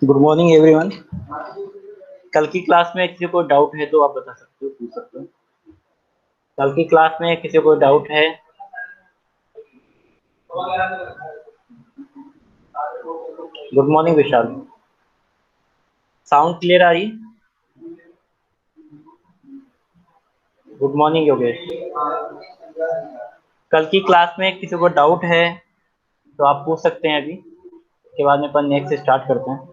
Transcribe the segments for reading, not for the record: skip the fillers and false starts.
Good morning everyone. कल की class में किसी को डाउट है तो आप बता सकते हो, पूछ सकते हो। कल की क्लास में किसी को डाउट है? गुड मॉर्निंग विशाल। साउंड क्लियर आ रही? Good morning Yogesh. कल की क्लास में किसी को डाउट है तो आप पूछ सकते हैं अभी, उसके बाद में अपन नेक्स्ट स्टार्ट करते हैं।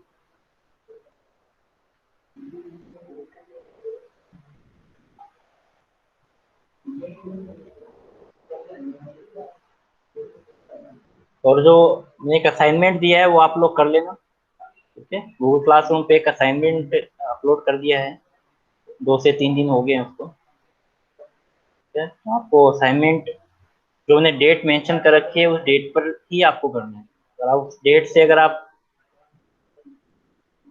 और जो मैंने एक असाइनमेंट दिया है वो आप लोग कर लेना, ठीक है। गूगल क्लासरूम पे एक असाइनमेंट अपलोड कर दिया है, 2 से 3 दिन हो गए हैं उसको, ठीक है। तो आपको असाइनमेंट जो उन्हें डेट मेंशन कर रखी है उस डेट पर ही आपको करना है। अगर आप उस डेट से अगर आप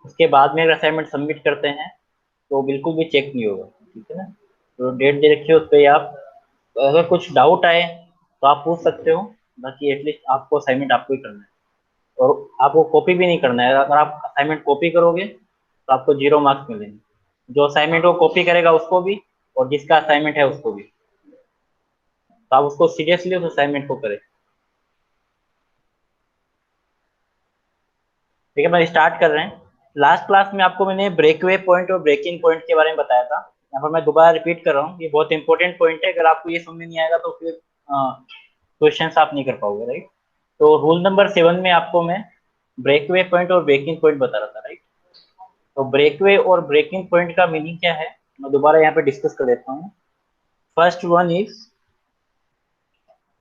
उसके बाद में अगर असाइनमेंट सबमिट करते हैं तो बिल्कुल भी चेक नहीं होगा, ठीक है ना। तो डेट दे रखी है उस पर आप अगर कुछ डाउट आए तो आप पूछ सकते हो। बाकी एटलीस्ट आपको असाइनमेंट आपको ही करना है, और आपको कॉपी भी नहीं करना है। अगर आप असाइनमेंट कॉपी करोगे तो आपको 0 मार्क्स मिलेंगे। जो असाइनमेंट को कॉपी करेगा उसको भी, और जिसका असाइनमेंट है उसको भी। तो आप उसको सीरियसली उस असाइनमेंट को करें, ठीक है। मैं स्टार्ट कर रहे हैं। लास्ट क्लास में आपको मैंने ब्रेकवे पॉइंट और ब्रेकिंग पॉइंट के बारे में बताया था। यहाँ पर मैं दोबारा रिपीट कर रहा हूँ, ये बहुत इंपॉर्टेंट पॉइंट है। अगर आपको ये समझ में नहीं आएगा तो फिर क्वेश्चन आप नहीं कर पाओगे, राइट। तो रूल नंबर 7 में आपको मैं ब्रेकवे पॉइंट और ब्रेकिंग पॉइंट बता रहा था, राइट। तो ब्रेकवे और ब्रेकिंग पॉइंट का मीनिंग क्या है, मैं दोबारा यहाँ पे डिस्कस कर देता हूँ। First one is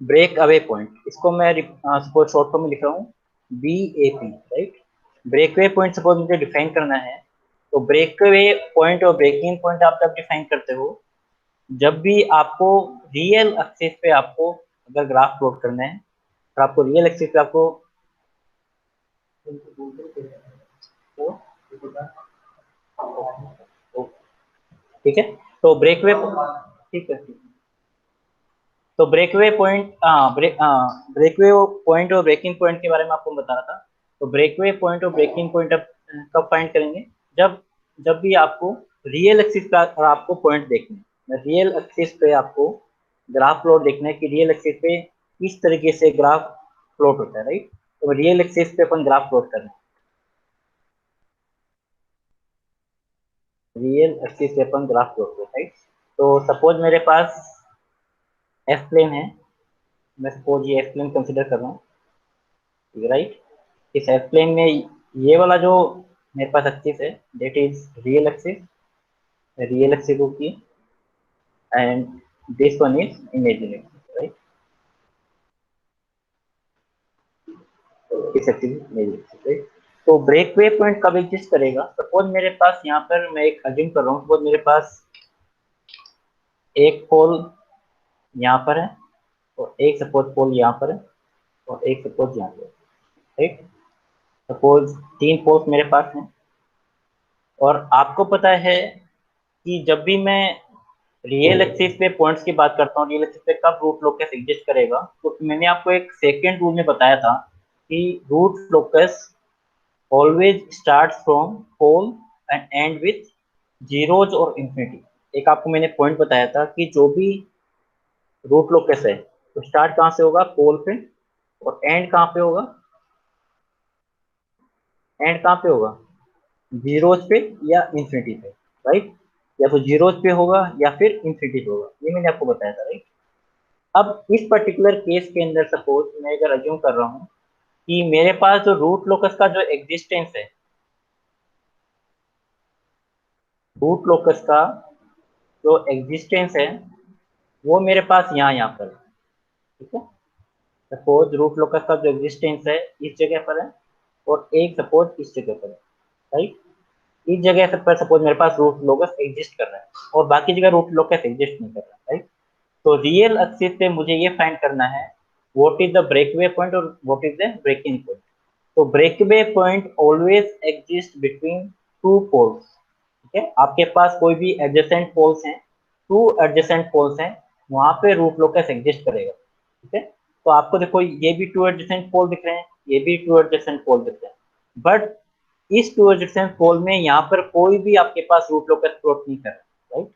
break away point. इसको मैं सपोज शॉर्ट फॉर्म में लिख रहा हूँ, BAP, राइट। ब्रेकवे पॉइंट सपोज मुझे डिफाइन करना है, तो ब्रेकवे पॉइंट और ब्रेकिंग पॉइंट आप जब डिफाइन करते हो, जब भी आपको रियल एक्सिस पे आपको अगर ग्राफ प्लॉट करना है, तो आपको रियल एक्सिस पे आपको, ठीक है। तो ब्रेकवे, ठीक है, तो ब्रेकवे पॉइंट, ब्रेकवे पॉइंट और ब्रेकिंग पॉइंट के बारे में आपको बता रहा था। तो ब्रेकवे पॉइंट और ब्रेकिंग पॉइंट अब कब फाइंड करेंगे, जब जब भी आपको रियल एक्सिस पर आपको पॉइंट देखना है। रियल एक्सिस पे आपको ग्राफ प्लॉट देखना है कि रियल एक्सिस पे किस तरीके से ग्राफ प्लॉट होता है, राइट। तो रियल एक्सिस पे अपन ग्राफ प्लॉट कर रहे हैं, रियल एक्सिस पे अपन ग्राफ प्लॉट कर रहे हैं, राइट। तो सपोज मेरे पास एफ प्लेन है, मैं सपोज ये एफ प्लेन कंसिडर कर रहा हूँ, राइट। इस एफ प्लेन में ये वाला जो मेरे पास एक्सिस है दैट इज रियल एक्सिस होगी, and this one is imaginary axis, right. इस एक्सिस इमेजिनरी एक्सिस, राइट। तो ब्रेक वे पॉइंट कब एग्जिस्ट करेगा, सपोज मेरे पास यहाँ पर मैं एक अज्यूम कर रहा हूँ, सपोज मेरे पास एक पोल यहाँ पर है, और एक सपोज पोल यहाँ पर है, और एक सपोज यहाँ पर, राइट। सपोज 3 पोल्स मेरे पास हैं, और आपको पता है कि जब भी मैं रियल एक्सिस पे पॉइंट्स की बात करता हूँ, रियल एक्सिस पे कब रूट लोकस एग्जिस्ट करेगा, तो मैंने आपको एक सेकेंड रूल में बताया था कि root locus always start from pole and end with zeros और इंफिनिटी। एक आपको मैंने पॉइंट बताया था कि जो भी रूट लोकस है तो स्टार्ट कहाँ से होगा, पोल पे, और एंड कहाँ पे होगा, एंड कहाँ पे होगा, जीरोज पे या इंफिनिटी पे, राइट। या तो जीरोज पे होगा या फिर इंफिनिटी पे होगा, ये मैंने आपको बताया था, राइट। अब इस पर्टिकुलर केस के अंदर सपोज मैं अगर अज्यूम कर रहा हूँ कि मेरे पास जो रूट लोकस का जो एग्जिस्टेंस है, रूट लोकस का जो एग्जिस्टेंस है वो मेरे पास यहाँ पर है, ठीक है। सपोज रूट लोकस का जो एग्जिस्टेंस है इस जगह पर है, और एक सपोज इस जगह पर है, राइट। इस जगह पर सपोज मेरे पास रूट लोकस एग्जिस्ट कर रहा है, और बाकी जगह रूट लोकस एग्जिस्ट नहीं कर रहा, राइट। तो रियल एक्सिस पे मुझे ये फाइंड करना है what is the breakaway point और what is the breaking point. तो breakaway point always exist between 2 poles, ठीक है। आपके पास कोई भी एडजेसेंट पोल्स हैं, 2 एडजेसेंट पोल्स हैं, वहां पे रूट लोकस एग्जिस्ट करेगा, ठीक है। तो आपको देखो ये भी 2 एडजेसेंट पोल दिख रहे हैं, ये भी 2 एडजेसेंट पोल दिख रहे हैं, बट इस टू एडजेसेंट पोल में यहाँ पर कोई भी आपके पास रूट लोकस प्लॉट नहीं कर रहा है, राइट।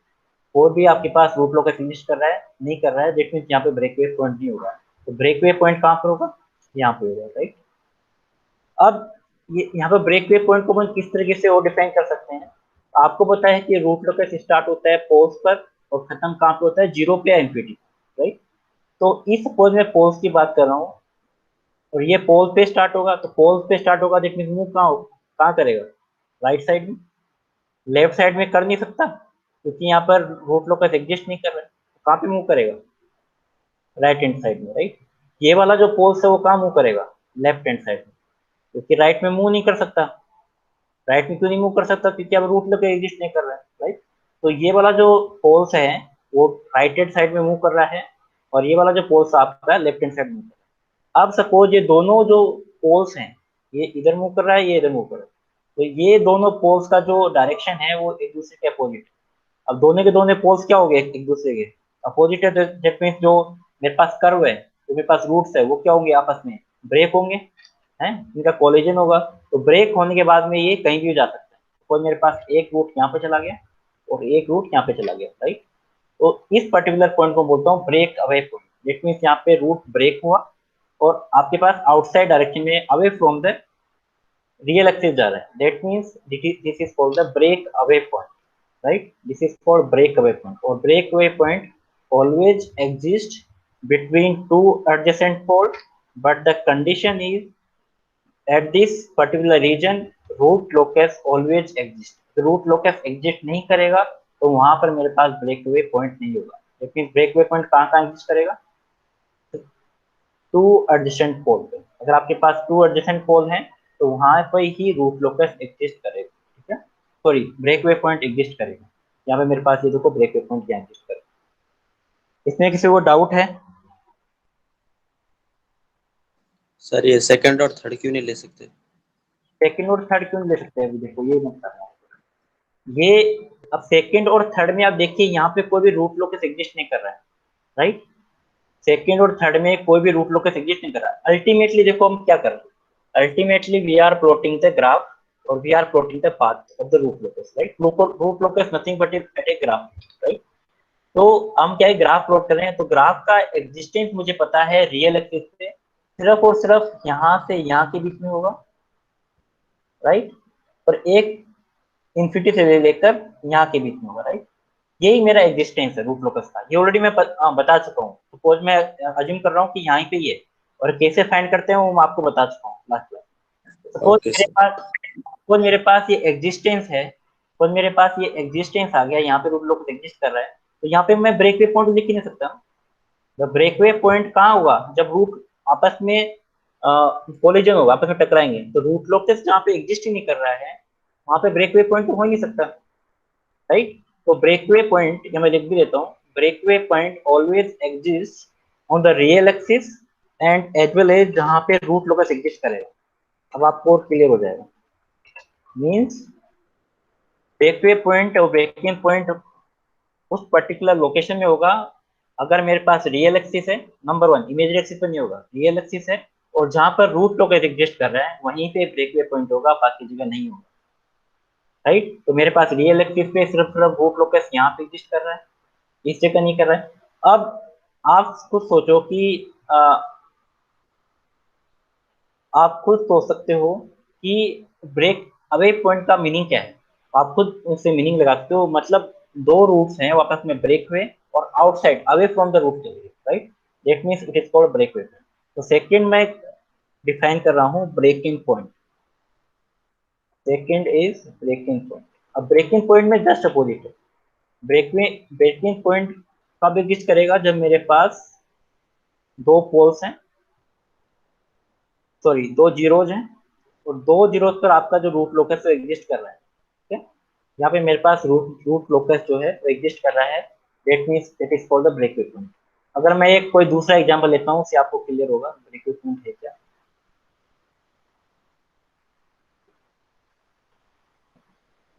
कोई भी आपके पास रूट लोकस फिनिश कर रहा है नहीं कर रहा है, दैट मींस यहाँ पे ब्रेकवे पॉइंट नहीं होगा। तो ब्रेकवे पॉइंट कहाँ पर होगा, यहाँ पे होगा, राइट। अब ये यहाँ पे ब्रेकवे पॉइंट को हम किस तरीके से और डिफाइन कर सकते हैं। आपको पता है कि रूट लोकस स्टार्ट होता है पोल्स पर और खत्म कहाँ पे होता है, जीरो पे या इंफिनिटी, राइट। तो इस सपोज में पोल्स की बात कर रहा हूँ और ये पोल पे स्टार्ट होगा, तो पोल पे स्टार्ट होगा, देखने मूव कहाँ करेगा, राइट साइड में। लेफ्ट साइड में कर नहीं सकता क्योंकि यहाँ पर रूट लोकस एग्जिस्ट नहीं कर रहा है, तो कहाँ पे मूव करेगा, राइट हैंड साइड में, राइट। ये वाला जो पोल्स है वो कहाँ मूव करेगा, लेफ्ट हैंड साइड में, क्योंकि राइट में मूव नहीं कर सकता। राइट में क्यों नहीं मूव कर सकता, क्योंकि अब रूट लोकस एग्जिस्ट नहीं कर रहा है, राइट। तो ये वाला जो पोल्स है वो राइट हैंड साइड में मूव कर रहा है और ये वाला जो पोल्स आपका लेफ्ट हैंड साइड में मूव कर रहा है। अब सपोज ये दोनों जो पोल्स हैं, ये इधर मूव कर रहा है, ये इधर मूव कर रहा है, तो ये दोनों पोल्स का जो डायरेक्शन है वो एक दूसरे के अपोजिट। अब दोनों के दोनों पोल्स क्या हो गए, एक दूसरे के अपोजिट है, दैट मींस जो मेरे पास कर्व है, जो मेरे पास रूट्स है, वो क्या होंगे, आपस में ब्रेक होंगे, हैं, इनका कोलिजन होगा। तो ब्रेक होने के बाद में ये कहीं भी जा सकता है। तो मेरे पास एक रूट यहाँ पे चला गया और एक रूट यहाँ पे चला गया, राइट। तो इस पर्टिकुलर पॉइंट को बोलता हूँ break away point. That means यहाँ पे रूट ब्रेक हुआ और आपके पास आउटसाइड डायरेक्शन में away from the real axis जा रहा है, that means this is called the break away point, right? This is called breakaway point. Or breakaway point always exists between two adjacent poles, but the condition is at this particular region root locus always exists. तो root locus exist नहीं करेगा तो वहां पर मेरे पास breakaway point नहीं होगा। लेकिन breakaway point कहाँ कहाँ exist करेगा, टू adjacent pole पे। अगर आपके पास टू adjacent pole हैं तो वहां पर ही root locus exist करेगा, ठीक है। सॉरी, breakaway point exist करेगा। यहाँ पे मेरे पास ये देखो breakaway point क्या exist करेगा। इसमें किसी को डाउट है? सर ये सेकंड और थर्ड क्यों नहीं ले सकते? सेकंड और थर्ड क्यों नहीं ले सकते, अभी देखो ये मैं बता रहा हूँ। ये अब सेकंड और थर्ड में आप देखिए यहाँ पे कोई भी रूट लोकस एग्जिस्ट नहीं कर रहा है, राइट। सेकंड और थर्ड में कोई भी रूट लोकस एग्जिस्ट नहीं कर रहा है। अल्टीमेटली देखो हम क्या कर रहे हैं, ultimately we are plotting the graph और we are plotting the path of the root locus, right. Root locus nothing but a graph, right. तो हम क्या है, ग्राफ प्लॉट कर रहे हैं, तो ग्राफ का एग्जिस्टेंस मुझे पता है रियल एक्सिस पे सिर्फ और सिर्फ यहाँ से यहाँ के बीच में होगा, राइट। और एक इन्फिनिटी से लेकर यहाँ के बीच में होगा, राइट। यही मेरा एग्जिस्टेंस है रूट लोकस का। ये ऑलरेडी मैं बता चुका हूँ। सपोज मैं अज्यूम कर रहा हूँ कि यहाँ पे ही है और कैसे फाइंड करते हैं वो मैं आपको बता चुका हूँ last class. Okay sir. Suppose मेरे पास ये एग्जिस्टेंस है, सपोज मेरे पास ये एग्जिस्टेंस आ गया, यहाँ पे रूट लोकस एग्जिस्ट कर रहा है, तो यहाँ पे मैं ब्रेकवे पॉइंट लिख ही नहीं सकता। ब्रेकवे पॉइंट कहाँ होगा, जब रूट आपस में कोलिजन होगा, आपस में टकराएंगे। तो रूट लोकस जहाँ पे एग्जिस्ट ही नहीं कर रहा है वहां पे ब्रेकवे पॉइंट तो हो ही नहीं सकता, राइट। तो ब्रेकवे पॉइंट ये मैं लिख भी देता हूँ, breakaway point always exist on the real axis and as well as जहाँ पे रूट लोकस एग्जिस्ट करेगा। अब आपको और क्लियर हो जाएगा। मीन्स ब्रेकवे पॉइंट और ब्रेकिंग पॉइंट उस पर्टिकुलर लोकेशन में होगा अगर मेरे पास रियल एक्सिस है, नंबर वन, इमेजरी एक्सिस पर नहीं होगा, रियल एक्सिस है और जहां पर रूट लोकस एग्जिस्ट कर रहा है वहीं पे ब्रेकवे पॉइंट होगा, बाकी जगह नहीं होगा, राइट। तो मेरे पास रियल एक्सिस पे सिर्फ सिर्फ रूट लोकस यहाँ पे एग्जिस्ट कर रहा है, इस जगह नहीं कर रहा है। अब आप खुद सोचो कि आप खुद सोच सकते हो कि ब्रेक अवे पॉइंट का मीनिंग क्या है। आप खुद उससे मीनिंग लगा सकते हो। मतलब दो रूट्स हैं वो आपस में ब्रेक हुए और outside away from the root चले गए, right. That means it is called breakaway. तो सेकंड मैं डिफाइन कर रहा हूँ breaking point. Second is breaking point. अब ब्रेकिंग पॉइंट में जस्ट अपोजिट है। ब्रेकिंग पॉइंट कब एग्जिस्ट करेगा, जब मेरे पास दो पोल्स हैं, सॉरी दो जीरोज हैं और दो जीरोज पर आपका जो रूट लोकस है एग्जिस्ट कर रहा है, ठीक है। यहाँ पे मेरे पास रूट लोकस जो है वो एग्जिस्ट कर रहा है, that means that is called the breakaway point. अगर मैं एक कोई दूसरा एग्जांपल लेता हूँ उससे आपको क्लियर होगा ब्रेकवे पॉइंट है क्या।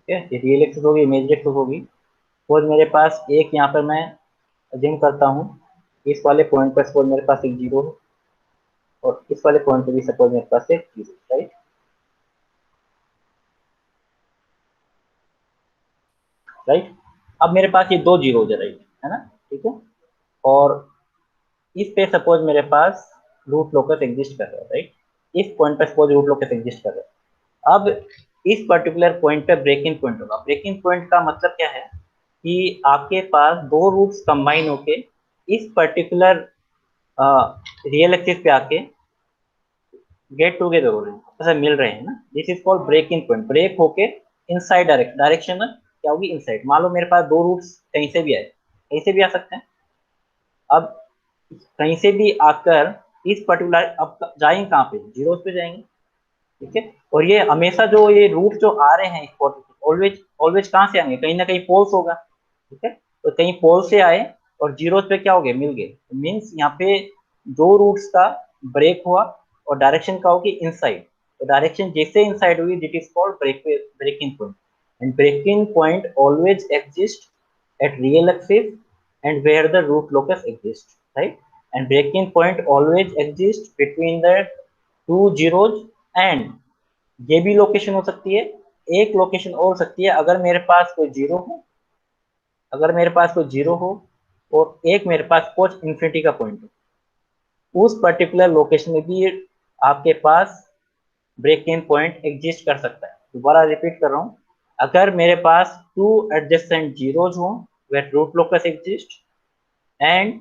ठीक है, रियल एक्सिस होगी, इमेजिनरी एक्सिस होगी। सपोज मेरे पास एक यहाँ पर मैं अज्यूम करता हूँ इस वाले पॉइंट पर सपोज मेरे पास एक जीरो है और इस वाले पॉइंट पे भी सपोज मेरे पास एक जीरो, राइट। राइट। अब मेरे पास ये दो जीरो है, राइट है ना, ठीक है। और इस पे सपोज मेरे पास रूट लोकस एग्जिस्ट कर रहा है, राइट। इस पॉइंट पे सपोज रूट लोकस एग्जिस्ट कर रहा है। अब इस पर्टिकुलर पॉइंट पे ब्रेकिंग पॉइंट होगा। ब्रेकिंग पॉइंट का मतलब क्या है कि आपके पास दो रूट्स कंबाइन होके इस पर्टिकुलर रियल एक्सिस पे आके गेट टुगेदर हो रहे हैं, ऐसा मिल रहे हैं ना, this is called breaking point. Break होके इनसाइड डायरेक्शन में क्या होगी, इनसाइड। मान लो मेरे पास दो रूट्स कहीं से भी आए, कहीं से भी आ सकते हैं। अब कहीं से भी आकर इस पर्टिकुलर, अब जाएंगे कहाँ पे, जीरो पे जाएंगे, ठीक है। और ये हमेशा जो ये रूट जो आ रहे हैं ऑलवेज ऑलवेज कहाँ से आएंगे, कहीं ना कहीं पोल्स होगा, ठीक है। तो कहीं पोल से आए और जीरो पे क्या हो गए, मिल गए, मीन्स यहाँ पे दो रूट्स का ब्रेक हुआ और डायरेक्शन का होगी इनसाइड। तो डायरेक्शन जैसे इनसाइड हुई, this is called breaking point. And breaking point always exist at real axis and where the root locus exists, right? And breaking point always exists between the two zeros and ये भी location हो सकती है, एक location और हो सकती है अगर मेरे पास कोई जीरो हो, अगर मेरे पास कोई जीरो हो और एक मेरे पास कुछ इन्फिनिटी का पॉइंट हो, उस पर्टिकुलर लोकेशन में भी आपके पास ब्रेकिंग पॉइंट एग्जिस्ट कर सकता है। दोबारा रिपीट कर रहा हूँ, अगर मेरे पास टू एडजेसेंट जीरोज हो where root locus exist and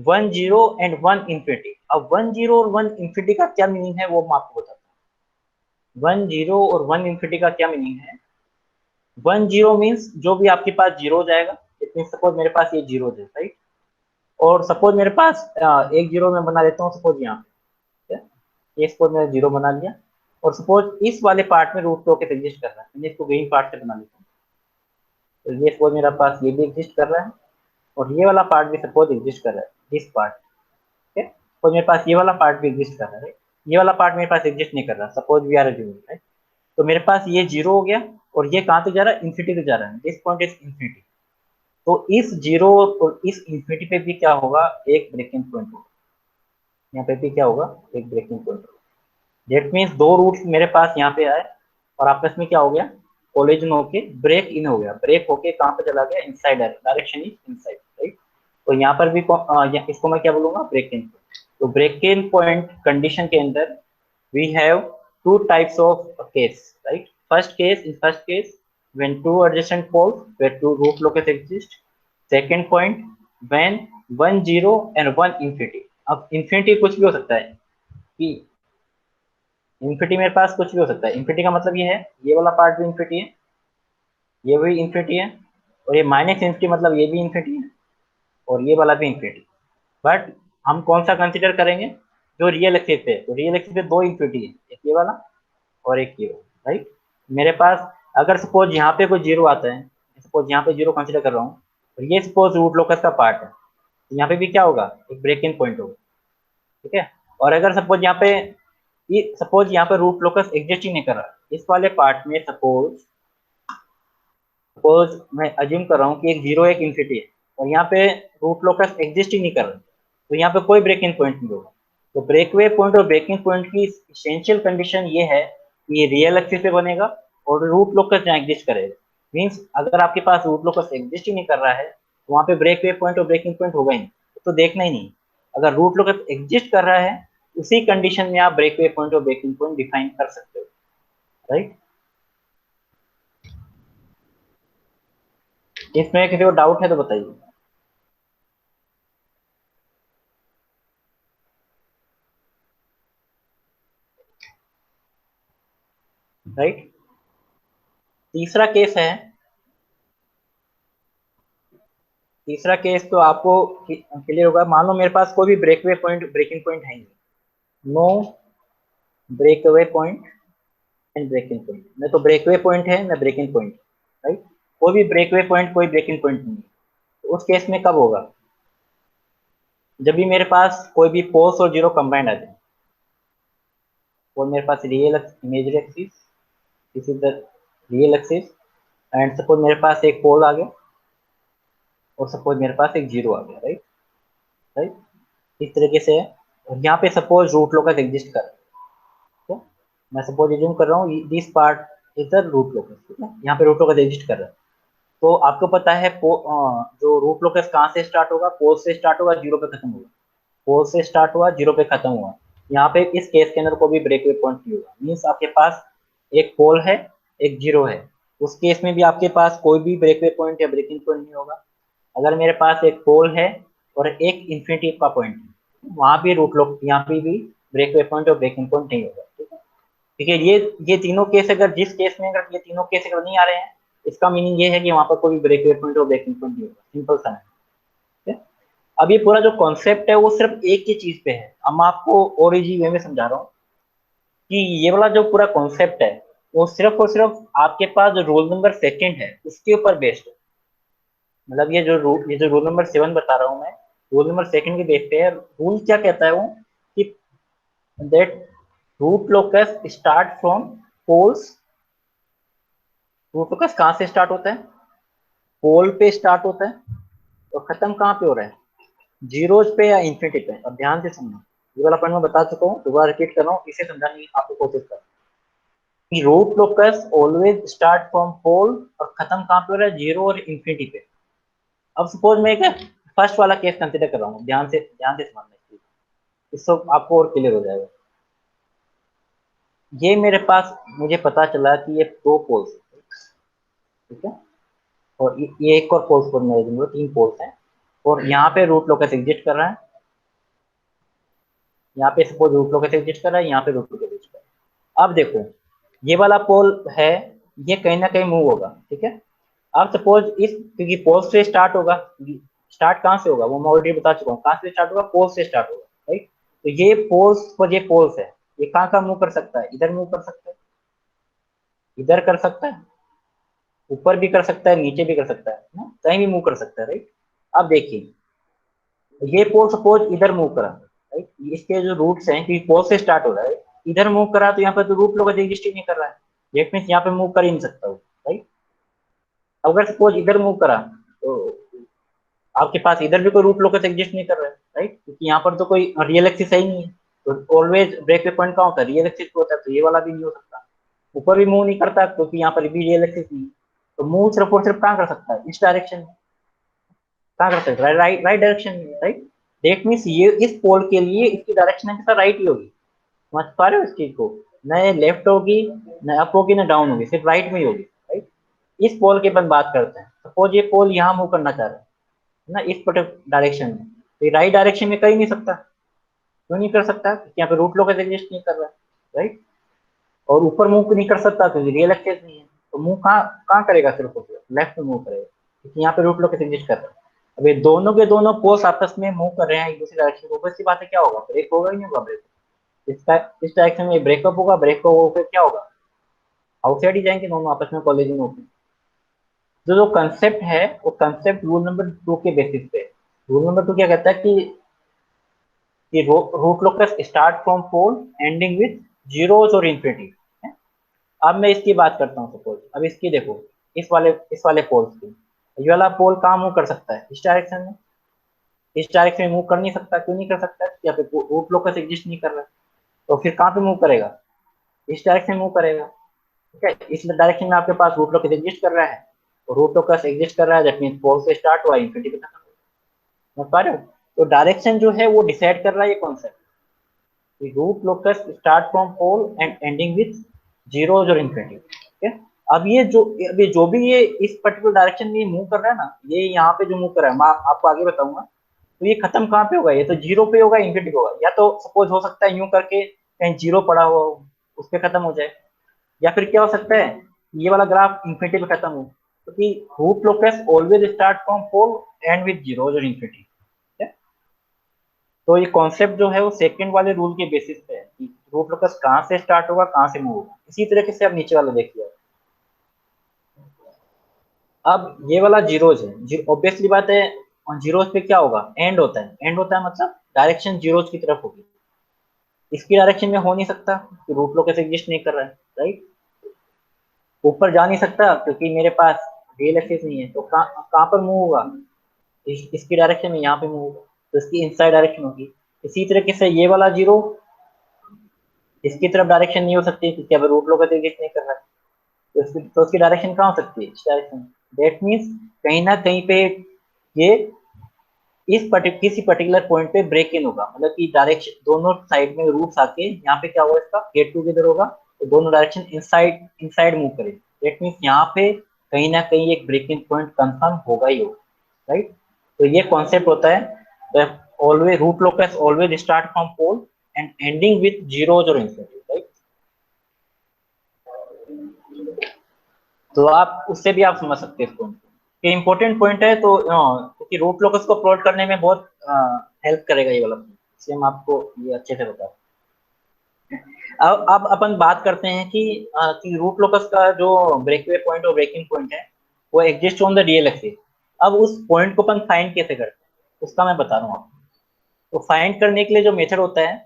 one zero and one infinity. अब वन जीरो और वन इंफिनिटी का क्या मीनिंग है वो मैं आपको बताता हूँ। वन जीरो और वन इंफिनिटी का क्या मीनिंग है। वन जीरो मीन्स जो भी आपके पास जीरो जाएगा, इट मीन सपोज मेरे पास ये जीरो है, राइट। और सपोज मेरे पास एक जीरो मैं बना देता हूँ सपोज यहाँ पे, ये सपोज मैंने जीरो बना लिया। और सपोज इस वाले पार्ट में रूट लोकस एग्जिस्ट कर रहा है, मैं इसको ग्रीन पार्ट से बना लेता हूँ। तो ये सपोज मेरा पास ये भी एग्जिस्ट कर रहा है और ये वाला पार्ट भी सपोज एग्जिस्ट कर रहा है, दिस पार्ट, ठीक है। तो मेरे पास ये वाला पार्ट भी एग्जिस्ट कर रहा है, ये वाला पार्ट मेरे पास एग्जिस्ट नहीं कर रहा, suppose we are assuming, right. तो मेरे पास ये जीरो हो गया और ये कहाँ तक जा रहा है, इन्फिनिटी तक जा रहा है, दिस पॉइंट इज इन्फिनिटी। तो इस जीरो और इस इन्फिनिटी पे भी क्या होगा, एक ब्रेकिंग पॉइंट होगा। यहाँ पे भी क्या होगा, एक ब्रेकिंग पॉइंट होगा। डेट मीन्स दो रूट्स मेरे पास यहाँ पे आए और आपस में क्या हो गया, कोलिजन होके ब्रेक इन हो गया। ब्रेक होके कहाँ पे चला गया, inside, direction is inside, right. तो यहाँ पर भी इसको मैं क्या बोलूंगा, ब्रेक इन। तो ब्रेक इन पॉइंट कंडीशन के अंदर we have two types of case, right? First case when two adjacent poles where two root locus exist. Second point when one zero and one infinity. अब infinity कुछ भी हो सकता है कि infinity मेरे पास कुछ भी हो सकता है। infinity का मतलब ये है, ये वाला पार्ट भी infinity है, ये भी infinity है, और ये माइनस infinity मतलब ये भी infinity है और ये वाला भी infinity। बट हम कौन सा कंसिडर करेंगे, जो रियल एक्सिस पे। तो रियल एक्सिस पे दो infinity है, एक ये वाला और एक ये, राइट। मेरे पास अगर सपोज यहाँ पे कोई जीरो आता है, सपोज यहाँ पे जीरो कंसिडर कर रहा हूँ और ये सपोज रूट लोकस का पार्ट है, तो यहाँ पे भी क्या होगा, एक ब्रेक इन पॉइंट होगा, ठीक है। और अगर सपोज यहाँ पे रूट लोकस एग्जिस्ट ही नहीं कर रहा, इस वाले पार्ट में सपोज सपोज मैं अज्यूम कर रहा हूँ कि एक जीरो एक इन्फिनिटी है और यहाँ पे रूट लोकस एग्जिस्ट ही नहीं कर रहा, तो यहाँ पे कोई ब्रेक इन पॉइंट नहीं होगा। तो ब्रेकवे पॉइंट और ब्रेकिंग पॉइंट की एसेंशियल कंडीशन ये है कि ये रियल एक्सिस पे बनेगा और रूट लोकस जहाँ एग्जिस्ट करेगा। मीन्स अगर आपके पास रूट लोकस एग्जिस्ट ही नहीं कर रहा है तो वहाँ पे ब्रेकवे पॉइंट और ब्रेकिंग पॉइंट होगा ही नहीं, तो देखना ही नहीं। अगर रूट लोकस एग्जिस्ट कर रहा है उसी कंडीशन में आप ब्रेकवे पॉइंट और ब्रेकिंग पॉइंट डिफाइन कर सकते हो, राइट। इसमें किसी को डाउट है तो बताइए, राइट। तीसरा केस है, तीसरा केस तो आपको क्लियर होगा। मान लो मेरे पास कोई भी ब्रेकवे पॉइंट ब्रेकिंग पॉइंट है, no breakaway point and breaking point, न तो ब्रेकवे पॉइंट है न ब्रेकिंग पॉइंट, राइट। कोई भी ब्रेकवे पॉइंट कोई ब्रेकिंग पॉइंट नहीं है। तो उस केस में कब होगा, जब भी मेरे पास कोई भी पोल्स और जीरो कंबाइंड आ जाए। और मेरे पास real imaginary axis, this is the real axis, and suppose मेरे पास एक पोल आ गया और सपोज मेरे पास एक जीरो आ गया, राइट, राइट। इस तरीके से है। और यहाँ पे सपोज रूट लोकस एग्जिस्ट कर रहा है, ठीक है। मैं सपोज एज्यूम कर रहा हूँ this part is the root locus, ठीक है। यहाँ पे रूट लोकस एग्जिस्ट कर रहा है। तो आपको पता है जो रूट लोकस कहाँ से स्टार्ट होगा, पोल से स्टार्ट होगा, जीरो पे खत्म होगा। पोल से स्टार्ट हुआ, जीरो पे खत्म हुआ। यहाँ पे इस केस के अंदर कोई भी ब्रेकवे पॉइंट नहीं होगा, मीन्स आपके पास एक पोल है, एक जीरो है। उस केस में भी आपके पास कोई भी ब्रेकवे पॉइंट या ब्रेकिंग पॉइंट नहीं होगा। अगर मेरे पास एक पोल है और एक इन्फिनिटी का पॉइंट है, वहां भी रूट लोक, यहाँ पे भी ब्रेकवे पॉइंट और ब्रेकिंग पॉइंट नहीं होगा। ठीक है, ठीक है। ये तीनों केस, अगर जिस केस में अगर ये तीनों केस अगर नहीं आ रहे हैं, इसका मीनिंग ये है कि वहां पर कोई ब्रेकवे पॉइंट और ब्रेकिंग पॉइंट नहीं होगा। सिंपल सा है। ठीक है? अब ये पूरा जो कॉन्सेप्ट है वो सिर्फ एक ही चीज पे है। अब मैं आपको और इजी वे में समझा रहा हूँ कि ये वाला जो पूरा कॉन्सेप्ट है वो सिर्फ और सिर्फ आपके पास जो रोल नंबर सेकंड है उसके ऊपर बेस्ड है। मतलब ये जो रूल नंबर 7 बता रहा हूँ मैं, रूल नंबर सेकंड के बेस पे है। रूल क्या कहता है वो, कि that root locus start from poles. Root locus कहाँ से स्टार्ट होता है? पोल पे स्टार्ट होता है और खत्म कहाँ पे हो रहा है? जीरोज पे या इंफिनिटी पे। अब ध्यान से सुनना, ये वाला पॉइंट मैं बता चुका हूँ, दोबारा रिपीट कर रहा हूँ, इसे समझाने की आपको कोशिश कर। कि root locus always start from pole और खत्म कहाँ पे हो रहा है? जीरो और इंफिनिटी पे। अब सपोज मैं एक फर्स्ट वाला केस कंसिडर कर रहा हूँ, ध्यान से समझना इस चीज, इससे आपको और क्लियर हो जाएगा। ये मेरे पास, मुझे पता चला कि ये दो पोल्स हैं, ठीक है, और ये एक और पोल्स पर मैं दूंगा, तीन पोल्स हैं, और यहाँ पे रूट लोकस एग्जिस्ट कर रहा है। यहाँ पे सपोज रूट लोकस एग्जिस्ट कर रहा है, यहाँ पे रूट लोकस एग्जिस्ट कर रहा है। अब देखो, ये वाला पोल है, ये कहीं ना कहीं मूव होगा। ठीक है, अब सपोज इस, क्योंकि पोल से स्टार्ट होगा, स्टार्ट कहाँ से होगा वो मैं ऑलरेडी बता चुका हूँ, कहाँ से स्टार्ट होगा? पोल से स्टार्ट होगा, राइट। तो ये पोल्स पर, ये पोल्स है, ये कहाँ कहाँ मूव कर सकता है? इधर मूव कर सकता है, इधर कर सकता है, ऊपर भी कर सकता है, नीचे भी कर सकता है ना? कहीं भी मूव कर सकता है, राइट। अब देखिए, ये पोल सपोज इधर मूव करा, राइट, इसके जो रूट्स हैं, क्योंकि पोल से स्टार्ट हो रहा है, इधर मूव करा, तो यहाँ पे तो रूट लोग एग्जिस्ट ही नहीं कर रहा है, ये मीन्स यहाँ पे मूव कर ही नहीं सकता वो, राइट। अगर सपोज इधर मूव करा, तो आपके पास इधर भी कोई रूट लोकस एग्जिस्ट नहीं कर रहा है, राइट, क्योंकि यहाँ पर तो कोई रियल एक्सिस है ही नहीं है। तो ऑलवेज ब्रेक पे पॉइंट कहाँ होता है? रियल एक्सिस पे होता है, तो ये वाला भी नहीं हो सकता। ऊपर भी मूव नहीं करता क्योंकि यहाँ पर भी रियल एक्सिस नहीं है। तो मूव सिर्फ और सिर्फ कहाँ कर सकता है? इस डायरेक्शन में। कहाँ कर सकता है? राइट, राइट डायरेक्शन में, राइट। डेट मीन्स ये इस पोल के लिए इसकी डायरेक्शन हमेशा राइट ही होगी। समझ पा रहे हो इस चीज को? न लेफ्ट होगी, न अप होगी, न डाउन होगी, सिर्फ राइट में ही होगी, राइट। इस पोल की अपन बात करते हैं। सपोज ये पोल यहाँ मूव करना चाह रहा है ना, इस पर्टिकुलर डायरेक्शन में, तो ये राइट डायरेक्शन में कर ही नहीं सकता। क्यों नहीं कर सकता? क्योंकि यहाँ पे रूट लोकस एग्जिस्ट नहीं कर रहा है, राइट। और ऊपर मूव नहीं कर सकता क्योंकि रियल एक्सिस नहीं है। तो मूव कहाँ कहाँ करेगा? सिर्फ और सिर्फ लेफ्ट में मूव करेगा, क्योंकि यहाँ पे रूट लोकस एग्जिस्ट कर रहा है। अब ये दोनों के दोनों पोल्स आपस में मूव कर रहे हैं एक दूसरी डायरेक्शन में, ऊपर सी बात है, क्या होगा? ब्रेक होगा ही नहीं होगा? ब्रेक इसका इस डायरेक्शन में ब्रेकअप होगा, ब्रेकअप होकर क्या होगा? आउटसाइड ही जाएंगे दोनों आपस में, कॉलेजिंग होकर। जो जो कंसेप्ट है वो कंसेप्ट रूल नंबर 2 के बेसिस पे। रूल नंबर 2 क्या कहता है कि root locus start from pole ending with zeros और इंफिनिटी। अब मैं इसकी बात करता हूँ। सपोज अब इसकी देखो, इस वाले पोल्स की, ये वाला पोल कहाँ मूव कर सकता है? इस डायरेक्शन में। इस डायरेक्शन में मूव कर नहीं सकता। क्यों नहीं कर सकता? या फिर रूट लोकस एग्जिस्ट नहीं कर रहा है, तो फिर कहाँ पे मूव करेगा? इस डायरेक्शन में मूव करेगा। ठीक है, इस डायरेक्शन में आपके पास रूट लोकस एग्जिस्ट कर रहा है, और रूट लोकस एग्जिस्ट कर रहा है, दैट मींस पोल से स्टार्ट हुआ, इंफिनिटी पे खत्म हो। समझ पा रहे हो? तो डायरेक्शन जो है वो डिसाइड कर रहा है ये concept, root locus start from pole and ending with zeros और इंफिनिटी। ठीक है, अब ये जो भी ये इस पर्टिकुलर डायरेक्शन में मूव कर रहा है ना, ये यहाँ पे जो मूव कर रहा है, मैं आपको आगे बताऊंगा। तो ये खत्म कहाँ पे होगा? ये तो जीरो पे होगा, इंफिनिटी पे होगा। या तो सपोज हो सकता है यूं करके कहीं जीरो पड़ा हुआ हो, उस पे खत्म हो जाए। या फिर क्या हो सकता है, ये वाला ग्राफ इंफिनिटी पे खत्म हो, क्योंकि root locus always start from pole end with zero और इंफिनिटी। तो ये कॉन्सेप्ट जो है वो सेकंड वाले रूल के बेसिस पे है कि रूट लोकस कहाँ से स्टार्ट होगा, कहाँ से मूव होगा। इसी तरीके से अब नीचे वाला देखिए। अब ये वाला जीरोज है, ऑब्वियसली बात है, जीरोज पे क्या होगा? एंड होता है। एंड होता है मतलब डायरेक्शन जीरोज की तरफ होगी। इसकी डायरेक्शन में हो नहीं सकता कि रूट लोकस एग्जिस्ट नहीं कर रहा है, राइट। ऊपर जा नहीं सकता क्योंकि मेरे पास रियल एक्सिस नहीं है। तो कहाँ पर मूव होगा? इसकी डायरेक्शन में, यहाँ पे मूव होगा, तो इसकी इनसाइड डायरेक्शन होगी। इसी तरीके से ये वाला जीरो, इसकी तरफ डायरेक्शन नहीं हो सकती क्योंकि अब रूट लोकस एग्जिस्ट नहीं कर रहा है। तो उसकी डायरेक्शन कहाँ हो सकती है? इस डायरेक्शन में। दैट मीन्स कहीं ना कहीं पे ये किसी पर्टिकुलर पॉइंट पे ब्रेक इन होगा, मतलब कि डायरेक्शन दोनों साइड में रूट्स आके यहाँ पे क्या होगा, इसका गेट टूगेदर होगा, तो दोनों डायरेक्शन इनसाइड इनसाइड मूव करेंगे। दैट मीन्स यहाँ पे कहीं ना कहीं एक ब्रेकिंग पॉइंट कंफर्म होगा ही होगा, राइट। तो ये कॉन्सेप्ट होता है, always root locus always start from pole and ending with zeros और इंफिनिटी, राइट। तो आप उससे भी आप समझ सकते हैं इसको, ये इंपॉर्टेंट पॉइंट है। तो क्योंकि रूट लोकस को प्लॉट करने में बहुत हेल्प करेगा ये वाला, इसलिए हम आपको ये अच्छे से बता। अब अपन बात करते हैं कि रूट लोकस का जो ब्रेकवे पॉइंट और ब्रेकिंग पॉइंट है वो exist on the real axis. अब उस पॉइंट को अपन फाइंड कैसे करते हैं उसका मैं बता रहा हूँ आपको। तो फाइंड करने के लिए जो मेथड होता है,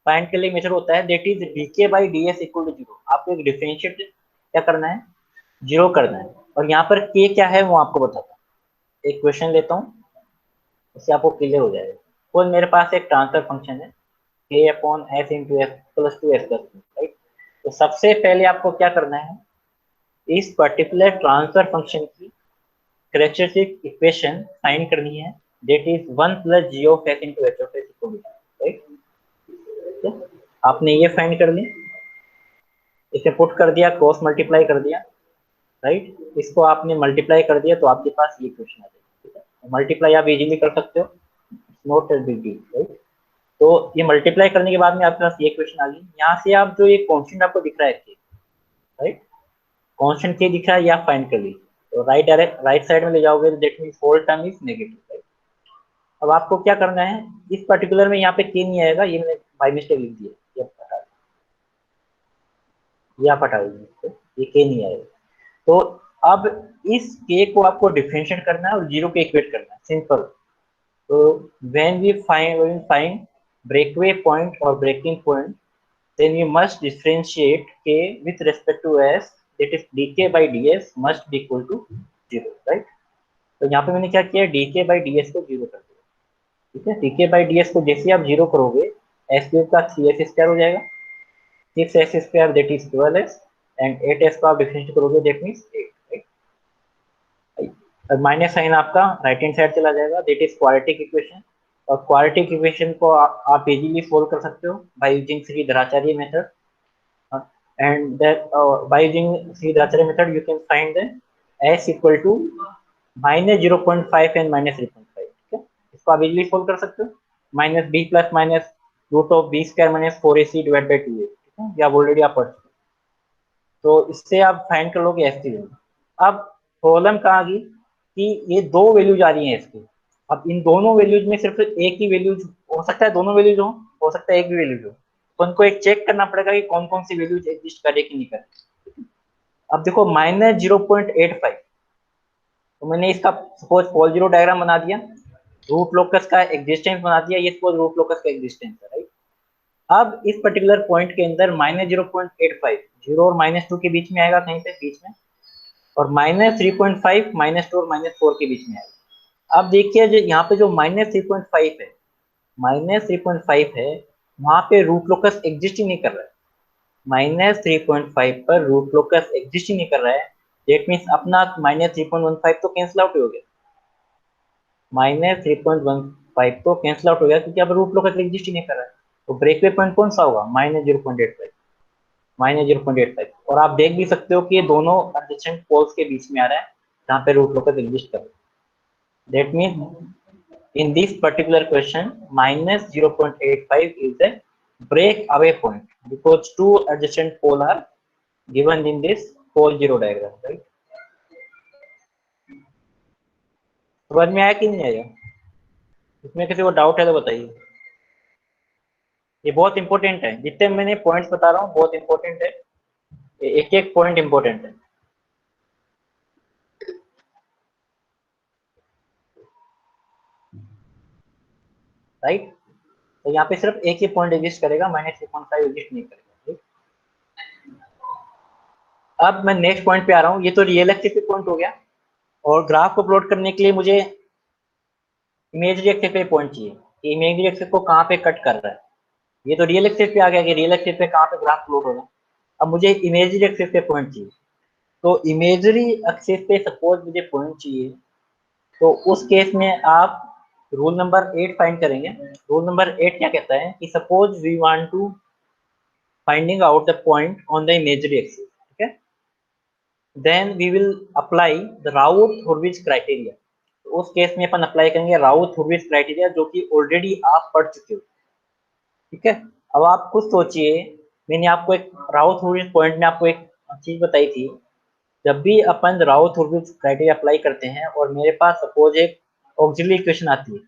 फाइंड के लिए मेथड होता है that is d k by d s equal to zero. आपको एक डिफरेंशिएट क्या करना है, जीरो करना है। और यहाँ पर के क्या है वो आपको बताता हूँ। एक क्वेश्चन लेता हूँ, उससे आपको क्लियर हो जाएगा। तो मेरे पास एक ट्रांसफर फंक्शन है k upon s into s plus two s plus, right. तो सबसे पहले आपको क्या करना है, इस पर्टिकुलर ट्रांसफर फंक्शन की कैरेक्टरिस्टिक इक्वेशन फाइंड करनी है, that is one plus G of s into H of s equal, right. आपने ये फाइंड कर ली, इसे पुट कर दिया, क्रॉस मल्टीप्लाई कर दिया, राइट। इसको आपने मल्टीप्लाई कर दिया तो आपके पास ये क्वेश्चन आ जाएगा। मल्टीप्लाई आप इजीली कर सकते हो, not a big deal, right. तो ये मल्टीप्लाई करने के बाद में आपके पास ये क्वेश्चन आ गई। यहाँ से आप जो ये कॉन्स्टेंट आपको दिख रहा है, राइट, कॉन्स्टेंट के दिख रहा है, ये आप फाइंड कर लीजिए। तो राइट साइड में ले जाओगे तो that means whole term is negative, right. अब आपको क्या करना है, इस पर्टिकुलर में यहाँ पे के नहीं आएगा, ये मैंने बाय मिस्टेक लिख दिया, ये आप हटा दीजिए, ये के नहीं आएगा। तो अब इस के को आपको डिफरेंशिएट करना है और जीरो के इक्वेट करना है, सिंपल। तो when we find breakaway point or breaking point, then we must differentiate k with respect to s, that is dk by ds must be equal to 0, right। तो यहाँ पे मैंने क्या किया, dk by ds को zero कर दिया, ठीक है। dk by ds को जैसे आप जीरो करोगे, s क्यूब का 3s स्क्वायर हो जाएगा, 6s square that is 12s, and 8s को आप डिफरेंशिएट करोगे that means 8, right. Minus sign आपका राइट हैंड साइड चला जाएगा, दैट इज क्वाड्रेटिक इक्वेशन। और क्वाड्रेटिक इक्वेशन को आप इजीली सोल्व कर सकते हो by using Shridharacharya method, and that by using Shridharacharya method you can find the s equal to minus 0.5 and minus 3.5, ठीक है। इसको आप इजीली सोल्व कर सकते हो, minus b plus minus root of b square minus 4ac divide by 2a, ठीक है। ये आप ऑलरेडी आप पढ़ चुके, तो इससे आप फाइंड कर लोगे एस की वैल्यू। अब प्रॉब्लम कहाँ आ गई कि ये दो वैल्यूज आ रही हैं इसकी। अब इन दोनों वैल्यूज में सिर्फ एक ही वैल्यूज हो सकता है, दोनों वैल्यूज हो सकता है एक भी वैल्यूज हो, तो उनको एक चेक करना पड़ेगा कि कौन कौन सी वैल्यूज एग्जिस्ट करे कि नहीं करे। अब देखो माइनस 0.85, तो मैंने इसका सपोज पॉल जीरो डायग्राम बना दिया, रूट लोकस का एग्जिस्टेंस बना दिया, ये सपोज रूट लोकस का एग्जिस्टेंस है, राइट। अब इस पर्टिकुलर पॉइंट के अंदर माइनस 0.85 जीरो और माइनस टू के बीच में आएगा, कहीं पे बीच में, और माइनस 3.5 माइनस टू और माइनस फोर के बीच में आएगा। अब देखिए जो यहाँ पे जो माइनस 3.5 है, माइनस 3.5 है, वहां पे रूट लोकस एग्जिस्ट ही नहीं कर रहा है। माइनस 3.5 पर रूट लोकस एग्जिस्ट ही नहीं कर रहा है, दैट मीन्स अपना माइनस 3.15 तो कैंसिल आउट हो गया, माइनस 3.15 तो कैंसिल आउट हो गया क्योंकि अब रूट लोकस एग्जिस्ट ही नहीं कर रहा है। तो ब्रेकवे पॉइंट कौन सा होगा, माइनस 0.85, माइनस 0.85। और आप देख भी सकते हो कि ये दोनों एडजेसेंट पोल्स के बीच में आ रहा है जहाँ पे रूट लोकस एग्जिस्ट कर रहा है। That means in this particular question minus 0.85 is the breakaway point because two adjacent poles are given in this pole zero diagram, right। समझ में आया कि नहीं आया, इसमें किसी को डाउट है तो बताइए। ये बहुत इंपॉर्टेंट है, जितने मैंने पॉइंट्स बता रहा हूँ बहुत इंपॉर्टेंट है, एक एक पॉइंट इंपॉर्टेंट है, राइट। तो यहाँ पे सिर्फ एक ही पॉइंट एग्जिस्ट करेगा, माइनस 3.5 एग्जिस्ट नहीं करेगा, right? अब मैं नेक्स्ट पॉइंट पे आ रहा हूँ, ये तो रियल एक्सिस पे पॉइंट हो गया, और ग्राफ को प्लॉट करने के लिए मुझे इमेजरी एक्सिस पे पॉइंट चाहिए, कि इमेजरी एक्सिस को कहाँ पे कट कर रहा है। ये तो रियल एक्सिस पे आ गया कि रियल एक्सिस पे कहाँ पे ग्राफ प्लॉट होगा। अब मुझे इमेजरी एक्सिस पे पॉइंट चाहिए, तो इमेजरी एक्सिस पे सपोज मुझे पॉइंट चाहिए, तो उस केस में आप रूल नंबर 8 फाइंड करेंगे। रूल नंबर 8 क्या कहता है कि suppose we want to finding out the point on the imaginary axis, ठीक है, then we will apply the Routh Hurwitz criteria. उस केस में अपन अप्लाई करेंगे राउथ हॉर्विच क्राइटेरिया, जो कि ऑलरेडी आप पढ़ चुके हो, ठीक है। अब आप खुद सोचिए, मैंने आपको एक राउथ हॉर्विच पॉइंट में आपको एक चीज बताई थी, जब भी अपन राउथ हॉर्विच क्राइटेरिया अप्लाई करते हैं और मेरे पास सपोज एक ऑक्सिलरी इक्वेशन आती है,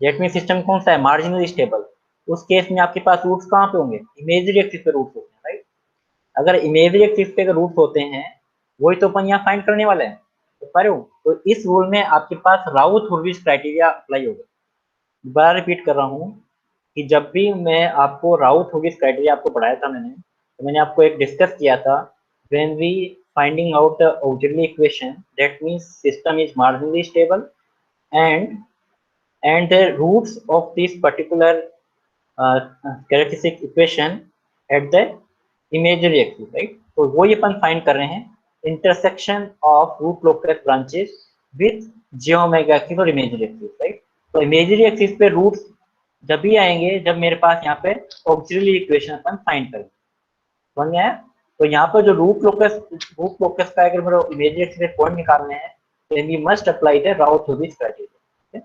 जेट में सिस्टम कौन सा है, मार्जिनली स्टेबल, उस केस में आपके पास रूट्स कहाँ पे होंगे, इमेजरी एक्सिस पे रूट्स होते हैं, राइट। अगर इमेजरी एक्सिस पे रूट्स होते हैं, वही तो अपन यहाँ फाइंड करने वाले हैं, तो पा रहे हो। तो इस रूल में आपके पास राउथ हॉर्विच क्राइटेरिया अप्लाई होगा। दोबारा रिपीट कर रहा हूँ कि जब भी मैं आपको राउथ हॉर्विच क्राइटेरिया आपको पढ़ाया था मैंने, तो मैंने आपको एक डिस्कस किया था, when we finding out the auxiliary equation, that means system is marginally stable and the roots of this particular characteristic equation at the imaginary axis, right। तो वो ये अपन फाइंड कर रहे हैं, intersection of root locus branches with j omega axis और imaginary axis, right. तो imaginary axis पे roots जब भी आएंगे जब मेरे पास यहाँ पे ऑक्सिलरी इक्वेशन अपन फाइंड करेंगे, समझ में आया। तो यहाँ पर जो रूट लोकस का अगर मेरे इमेजिनरी एक्सिस पे पॉइंट निकालने हैं, then we must apply the Routh Hurwitz criteria.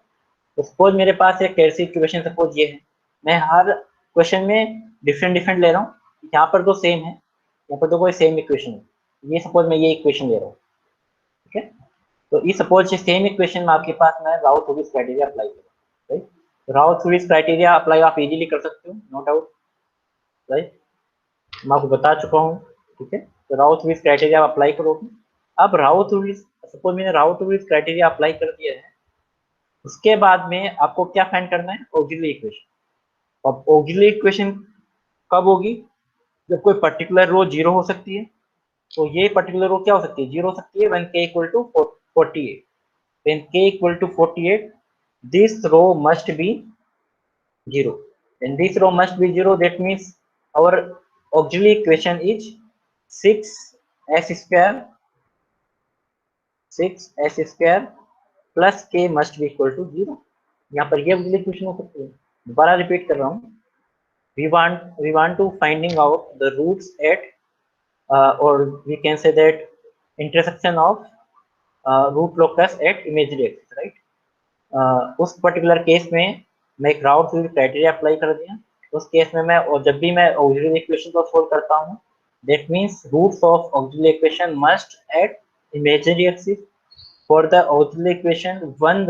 तो सपोज मेरे पास एक ऐसी इक्वेशन सपोज ये है, मैं हर क्वेश्चन में डिफरेंट ले रहा हूँ, यहाँ पर तो सेम है, यहाँ पर तो कोई सेम इक्वेशन है, ये सपोज मैं ये इक्वेशन ले रहा हूँ, ठीक है। तो ये सपोज सेम इक्वेशन में आपके पास मैं राउथ हॉर्विच क्राइटेरिया अप्लाई करूँ, राइट। राउथ हॉर्विच क्राइटेरिया अप्लाई आप इजीली कर सकते हो, नो डाउट, राइट, मैं आपको बता चुका हूँ, ठीक है। तो राउथ हॉर्विच क्राइटेरिया आप अप्लाई करोगे। अब राउथ हॉर्विच, सपोज मैंने राउथ हॉर्विच क्राइटेरिया अप्लाई कर दिया है, उसके बाद में आपको क्या फाइंड करना है, ऑक्सिलरी इक्वेशन। अब ऑक्सिलरी इक्वेशन कब होगी, जब कोई पर्टिकुलर रो जीरो हो सकती है। तो ये पर्टिकुलर रो क्या हो सकती है, जीरो हो सकती है, when k equal to 48, when k equal to 48 this row must be zero, and this row must be zero, that means our auxiliary equation is 6s square 6s square plus k must be equal to 0। यहाँ पर ये auxiliary equation हो सकती है। दोबारा repeat कर रहा हूँ, we want to finding out the roots at or we can say that intersection of root locus at imaginary axis, right। उस पर्टिकुलर केस में मैं एक राउथ हॉर्विच क्राइटेरिया अप्लाई कर दिया, उस केस में मैं, और जब भी मैं ऑक्सिलरी इक्वेशन को सोल्व करता हूँ, that means roots of auxiliary equation must at imaginary axis. For the auxiliary equation one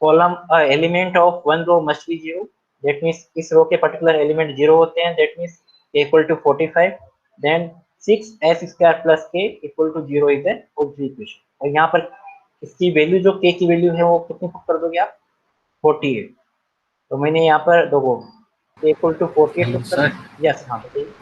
column element of one row must be zero, that means इस रो के पर्टिकुलर एलिमेंट जीरो होते हैं, that means equal to 45, then 6s square plus k equal to 0 is the auxiliary equation. और यहाँ पर इसकी value, जो k की वैल्यू है वो कितनी पुट कर दोगे आप, 48। तो मैंने यहाँ पर देखो इक्वल टू 48 पुट कर सर दिया। यस, हाँ बताइए।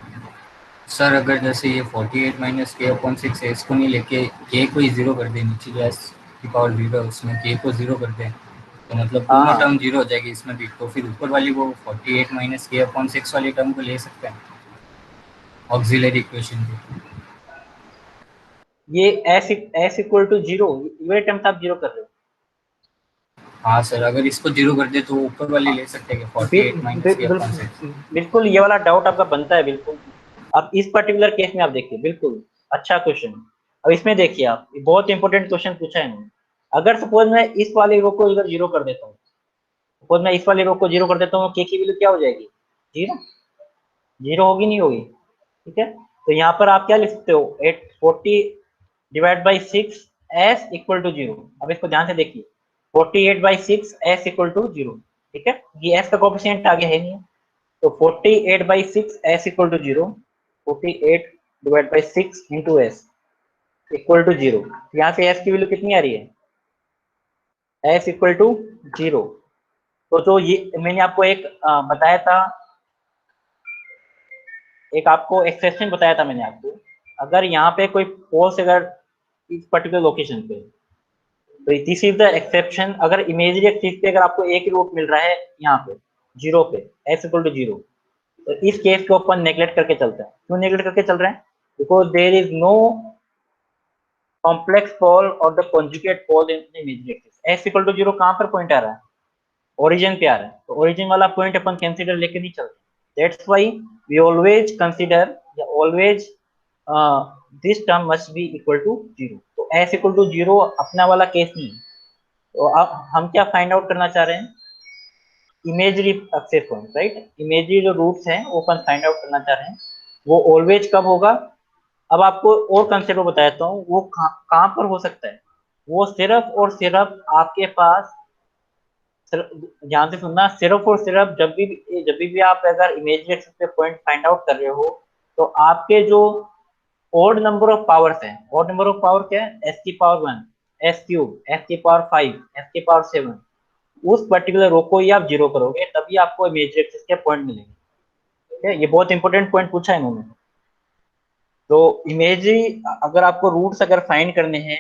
सर अगर जैसे ये 48 माइनस के अपॉन 6 है, इसको नहीं लेके के को ही जीरो कर दें, नीचे एस की पावर जीरो है उसमें के को जीरो कर दें, तो मतलब दोनों हाँ, टर्म जीरो हो जाएगी इसमें भी, तो फिर ऊपर वाली वो 48 माइनस के अपॉन 6 वाली टर्म को ले सकते हैं ऑक्सिलरी इक्वेशन को। ये एस इक्वल टू जीरो, ये टर्म आप जीरो कर रहे हो। हाँ सर, अगर इसको जीरो कर दे तो ऊपर वाली हाँ, ले सकते हैं 48 माइनस के अपॉन 6। बिल्कुल ये वाला डाउट आपका बनता है, बिल्कुल। अब इस पर्टिकुलर केस में आप देखिए, बिल्कुल अच्छा क्वेश्चन। अब इसमें देखिए आप, बहुत इंपॉर्टेंट क्वेश्चन पूछा है इन्होंने। अगर सपोज मैं इस वाले रो को इधर जीरो कर देता हूँ, सपोज मैं इस वाले रो को जीरो कर देता हूँ, के की वैल्यू क्या हो जाएगी, जीरो। जीरो होगी, नहीं होगी, ठीक है। तो यहाँ पर आप क्या लिख सकते हो, 840 divide by 6 s equal to zero. अब इसको ध्यान से देखिए, 48 by 6 s equal to zero, ठीक है। ये एस का कोफिशिएंट आगे है नहीं, तो 48 by 6 s equal to zero, 48 divide by 6 into s equal to zero. यहाँ से एस की वैल्यू कितनी आ रही है, एस इक्वल टू जीरो। तो जो ये मैंने आपको एक बताया था, एक आपको एक्सेप्शन बताया था मैंने आपको, अगर यहाँ पे कोई पोल्स अगर इस पर्टिकुलर लोकेशन पे, तो दिस इज द एक्सेप्शन। अगर इमेजरी एक्सिस पे अगर आपको एक ही रूट मिल रहा है यहाँ पे जीरो पे, एस इक्वल टू जीरो, तो इस केस को अपन नेग्लेक्ट करके चलते हैं। क्यों नेग्लेक्ट करके चल रहे हैं, because there is no complex pole और the conjugate pole in imaginary axis. S equal to 0 कहाँ पर पॉइंट आ रहा है? ओरिजिन पे आ रहा है, तो ओरिजिन वाला पॉइंट अपन कंसीडर लेके नहीं चलते। That's why we always consider या always this term must be equal to 0। तो एस इक्वल टू 0 अपना वाला केस नहीं है। तो अब हम क्या फाइंड आउट करना चाह रहे हैं? Imaginary axis point, right? Imaginary जो रूट्स हैं वो अपन फाइंड आउट करना चाह रहे हैं। वो ऑलवेज कब होगा? अब आपको और कंसेप्ट बताता देता हूँ, वो कहाँ पर हो सकता है। वो सिर्फ और सिर्फ आपके पास, ध्यान से सुनना, सिर्फ और सिर्फ जब भी आप अगर इमेजरी एक्सिस पे पॉइंट फाइंड आउट कर रहे हो, तो आपके जो ओड नंबर ऑफ पावर्स हैं, ओड नंबर ऑफ पावर क्या है? एस की पावर 1, एस क्यूब, एस की पावर 5, एस की पावर 7, उस पर्टिकुलर रो को ही आप जीरो करोगे, तभी आपको इमेजरी एक्सिस के पॉइंट मिलेंगे। ठीक है, ये बहुत इंपॉर्टेंट पॉइंट पूछा है इन्होंने। तो इमेजरी, अगर आपको रूट्स अगर फाइंड करने हैं,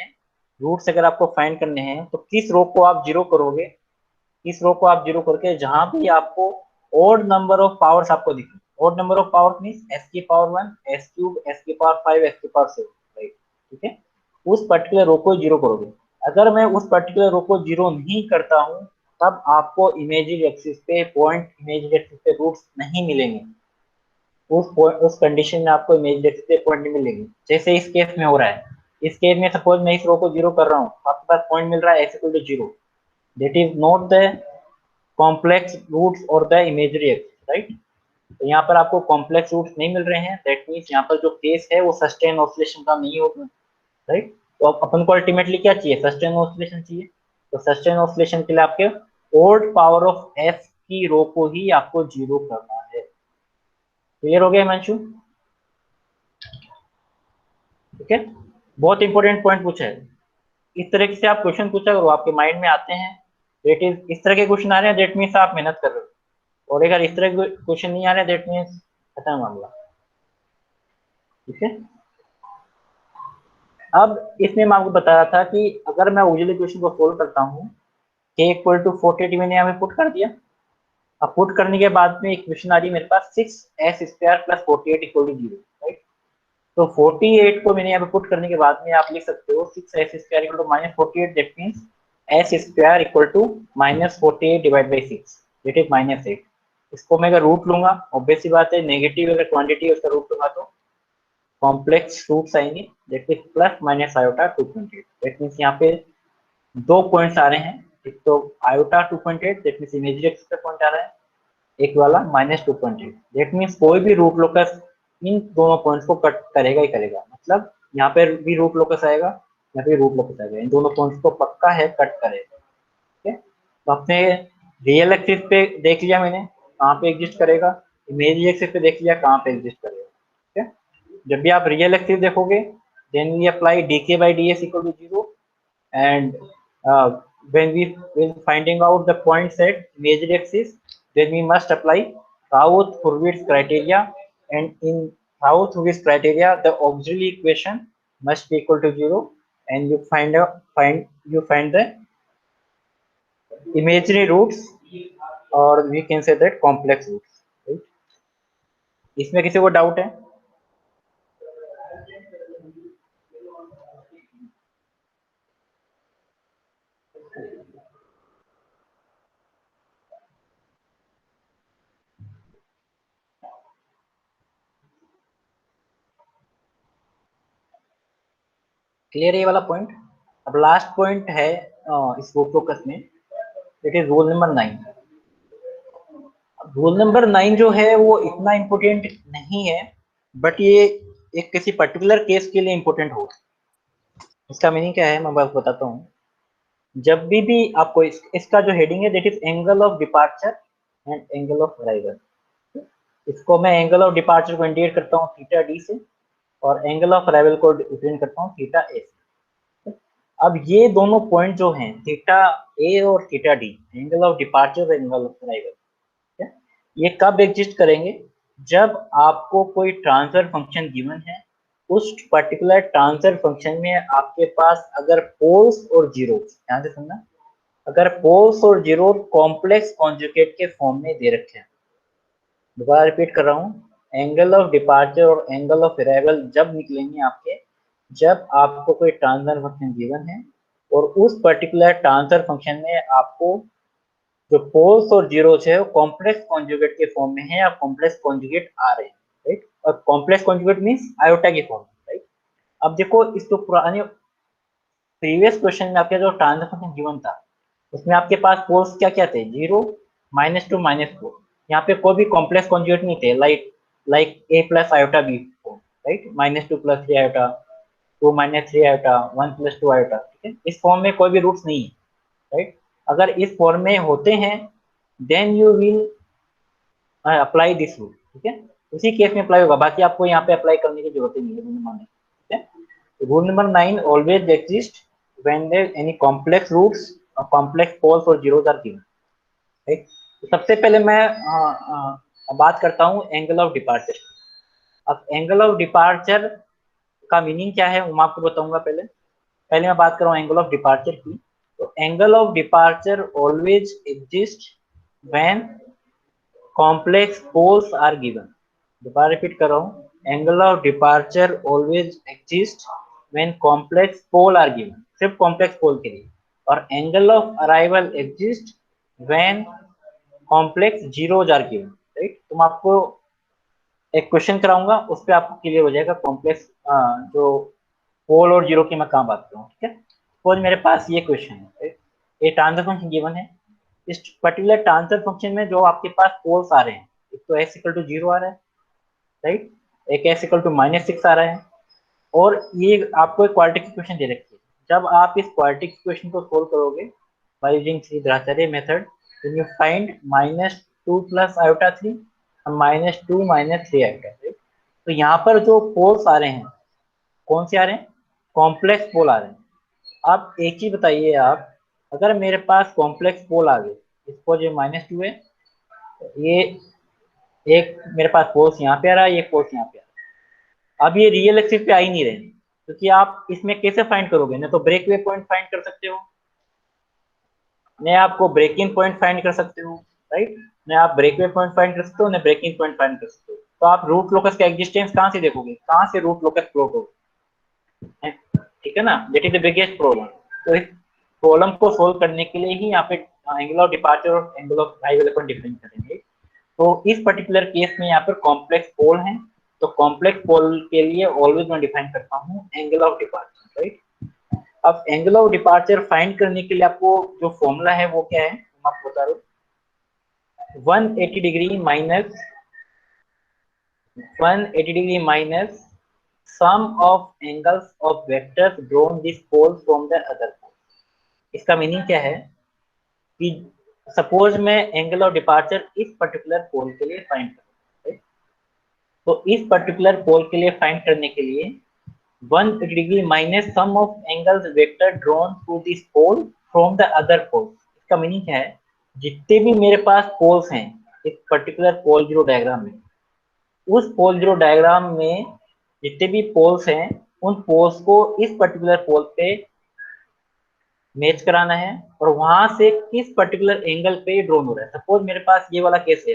रूट्स अगर आपको फाइंड करने हैं, तो किस रो को आप जीरो करोगे? इस रो को आप जीरो करके जहां भी आपको ओड नंबर ऑफ पावर्स आपको दिखे। Odd number of powers means s की पावर 1, एस क्यूब, एस की पावर 5, एस की पावर 7, राइट? ठीक है, उस पर्टिकुलर रो को जीरो करोगे। अगर मैं उस पर्टिकुलर रो को जीरो नहीं करता हूं, तब आपको इमेजरी एक्सिस पे पॉइंट, इमेजरी एक्सिस पे रूट्स नहीं मिलेंगे। उस कंडीशन में आपको इमेजरी एक्सिस पे पॉइंट नहीं मिलेंगे, जैसे इस केस में हो रहा है। इस केस में सपोज मैं इस रो को जीरो कर रहा हूँ, आपके पास पॉइंट मिल रहा है s equal to 0। That is not the complex roots और द इमेजरी एक्सिस, राइट? तो यहाँ पर आपको कॉम्प्लेक्स रूट्स नहीं मिल रहे हैं। दैट मीन्स यहाँ पर जो केस है वो सस्टेन ऑसिलेशन का नहीं होगा, राइट? तो अब अपन को अल्टीमेटली क्या चाहिए? सस्टेन ऑसिलेशन चाहिए। तो सस्टेन ऑसिलेशन के लिए आपके ओड पावर ऑफ एफ की रो को ही आपको जीरो करना है। क्लियर हो गया हिमांशु? ठीक है, बहुत इंपॉर्टेंट पॉइंट पूछा है। इस तरह से आप क्वेश्चन पूछा करो, आपके माइंड में आते हैं, दैट इज इस तरह के क्वेश्चन आ रहे हैं, दैट मीन्स आप मेहनत कर रहे हो। और अगर इस तरह के क्वेश्चन नहीं आ रहे, दैट मीन्स खत्म मामला। ठीक है, अब इसमें मैं आपको बता रहा था कि अगर मैं ओरिजिनल क्वेश्चन को सोल्व करता हूँ, k इक्वल टू 48 मैंने यहाँ पे पुट कर दिया। अब पुट करने के बाद में एक क्वेश्चन आ रही है मेरे पास 6s square plus 48 equal to 0, right? तो 48 को मैंने यहाँ पे पुट करने के बाद में आप लिख सकते हो 6s square equal to minus 48, that means s square equal to minus 48 divide by 6, that is minus 8। इसको मैं अगर रूट लूंगा, ऑब्वियस सी बात है, नेगेटिव अगर क्वांटिटी है उसका रूट लूंगा तो कॉम्प्लेक्स रूट्स आएंगे, that is plus minus iota 2.8। That means यहाँ पे दो पॉइंट्स आ रहे हैं, एक तो iota 2.8, that means imagery axis पे पॉइंट आ रहा है, एक वाला माइनस 2.8। दैट मीन्स कोई भी रूट लोकस इन दोनों पॉइंट्स को कट करेगा ही करेगा। मतलब यहाँ पे भी रूट लोकस आएगा, यहाँ पे रूट लोकस आएगा, इन दोनों पॉइंट्स को पक्का है कट करेगा। ठीक है, तो अपने रियल एक्सिस पे देख लिया मैंने कहाँ पे एग्जिस्ट करेगा, इमेजरी एक्सिस पे देख लिया कहाँ पे एग्जिस्ट करेगा। ठीक है, जब भी आप रियल एक्सिस देखोगे, then we apply dk by ds equal to 0, and when we will finding out the points at imaginary axis, then we must apply Raoult-Hurwitz criteria, and in Raoult-Hurwitz criteria the auxiliary equation must be equal to 0, and you find the imaginary roots, or we can say that complex roots, right? इसमें किसी को doubt है? Clear ये वाला point? अब last point है इस focus में, it is rule number 9। Rule number 9 जो है वो इतना इम्पोर्टेंट नहीं है, बट ये एक किसी पर्टिकुलर केस के लिए इम्पोर्टेंट होगा। इसका मीनिंग क्या है मैं बस बताता हूँ। जब भी आपको इसका जो हेडिंग है that is angle of departure and angle of arrival. इसको मैं एंगल ऑफ डिपार्चर को इंडिकेट करता हूँ थीटा डी से, और एंगल ऑफ अराइवल को रिप्रेजेंट करता हूँ थीटा ए से। अब ये दोनों पॉइंट जो हैं थीटा ए और theta D, angle of departure और एंगल ऑफ अराइवल, ये कब एग्जिस्ट करेंगे? जब आपको कोई ट्रांसफर फंक्शन गिवन है, उस पर्टिकुलर ट्रांसफर फंक्शन में आपके पास अगर पोल्स और जीरो, ध्यान से सुनना, अगर पोल्स और जीरो कॉम्प्लेक्स कॉन्जुगेट के फॉर्म में दे रखे हैं। दोबारा रिपीट कर रहा हूँ, एंगल ऑफ डिपार्चर और एंगल ऑफ अराइवल जब निकलेंगे आपके, जब आपको कोई ट्रांसफर फंक्शन गिवन है और उस पर्टिकुलर ट्रांसफर फंक्शन में आपको जो पोल्स और जीरोस है वो कॉम्प्लेक्स कॉन्जुगेट के फॉर्म में है या कॉम्प्लेक्स कॉन्जुगेट आ रहे हैं, राइट। और कॉम्प्लेक्स कॉन्जुगेट मींस आयोटा के फॉर्म में, राइट। अब देखो इस तो पुराने प्रीवियस क्वेश्चन में आपके जो ट्रांसफर फंक्शन गिवन था उसमें आपके पास पोल्स क्या क्या थे, 0, -2, -4। यहाँ पे कोई भी कॉम्प्लेक्स कॉन्जुगेट नहीं थे, like a plus iota b form, right. -2 + 3 iota, 2 - 3 iota, 1 + 2 iota, ठीक है। इस फॉर्म में कोई भी रूट्स नहीं है, राइट। अगर इस फॉर्म में होते हैं then you will apply this rule, ठीक है। उसी केस में अप्लाई होगा, बाकी आपको यहाँ पे अप्लाई करने की जरूरत ही नहीं है रूल नंबर 9, ठीक है। Rule number 9 always exist when there any complex roots और कॉम्प्लेक्स पोल्स और जीरोस आर गिवन, राइट। तो सबसे पहले मैं बात करता हूँ एंगल ऑफ डिपार्चर। अब एंगल ऑफ डिपार्चर का मीनिंग क्या है वो मैं आपको बताऊंगा। पहले पहले मैं बात कर रहा हूँ एंगल ऑफ डिपार्चर की। तो angle of departure always exist when complex poles are given. दोबारा रिपीट कर रहा हूँ, angle of departure always exist when complex pole are given, सिर्फ कॉम्प्लेक्स पोल के लिए। और angle of arrival exist when complex zeros are given, right. तो मैं आपको एक क्वेश्चन कराऊंगा, उस पर आपको क्लियर हो जाएगा कॉम्प्लेक्स जो पोल और जीरो की मैं कहाँ बात करूँ, ठीक है। सपोज मेरे पास ये क्वेश्चन है, right? ये ट्रांसफर फंक्शन गिवन है। इस पर्टिकुलर ट्रांसफर फंक्शन में जो आपके पास पोल्स आ रहे हैं, एक तो x = 0 आ रहा है, राइट। एक x = -6 आ रहा है। और ये आपको एक क्वाड्रेटिक इक्वेशन दे रखी है। जब आप इस क्वाड्रेटिक इक्वेशन को सोल्व करोगे by using Shridharacharya method, then you find -2 + iota 3 और -2 - 3 आयोटा, राइट। तो यहाँ पर जो पोल्स आ रहे हैं कौन से आ रहे हैं, कॉम्प्लेक्स पोल आ रहे हैं। आप एक चीज बताइए, आप अगर मेरे पास कॉम्प्लेक्स पोल आ गए, इसको जो -2 है, ये एक मेरे पास पोल्स यहाँ पे आ रहा है, ये पोल्स यहाँ पे आ रहा है। अब ये रियल एक्सिस पे आ ही नहीं रहे, क्योंकि आप इसमें कैसे फाइंड करोगे, ना तो ब्रेक वे पॉइंट फाइंड कर सकते हो, न आपको ब्रेक इन पॉइंट फाइंड कर सकते हो, राइट। न आप ब्रेक वे पॉइंट फाइंड कर सकते हो, न ब्रेक इन पॉइंट फाइंड कर सकते हो। तो आप रूट लोकस का एग्जिस्टेंस कहाँ से देखोगे, कहाँ से रूट लोकस प्लॉट होगा, ठीक है ना। That is the biggest problem. तो इस प्रॉब्लम को सोल्व करने के लिए ही यहाँ पे एंगल ऑफ डिपार्चर और angle of arrival upon define करेंगे। तो इस पर्टिकुलर केस में यहाँ पर कॉम्प्लेक्स पोल है, तो कॉम्प्लेक्स पोल के लिए ऑलवेज मैं डिफाइन करता हूँ एंगल ऑफ डिपार्चर, राइट। अब एंगल ऑफ डिपार्चर फाइंड करने के लिए आपको जो फॉर्मूला है वो क्या है, मैं आपको बता रहा हूँ। 180 degree minus sum of angles of vectors drawn this pole from the other pole. इसका मीनिंग क्या है कि सपोज मैं एंगल ऑफ डिपार्चर इस पर्टिकुलर पोल के लिए फाइंड करूँ, तो इस पर्टिकुलर पोल के लिए फाइंड करने के लिए 180 degree minus sum of angles vector drawn to this pole from the other pole. इसका मीनिंग क्या है, जितने भी मेरे पास पोल्स हैं इस पर्टिकुलर पोल जीरो डायग्राम में, उस पोल जीरो डायग्राम में जितने भी पोल्स हैं उन पोल्स को इस पर्टिकुलर पोल पे मैच कराना है और वहां से किस पर्टिकुलर एंगल पे ड्रोन हो रहा है। सपोज मेरे पास ये वाला केस है,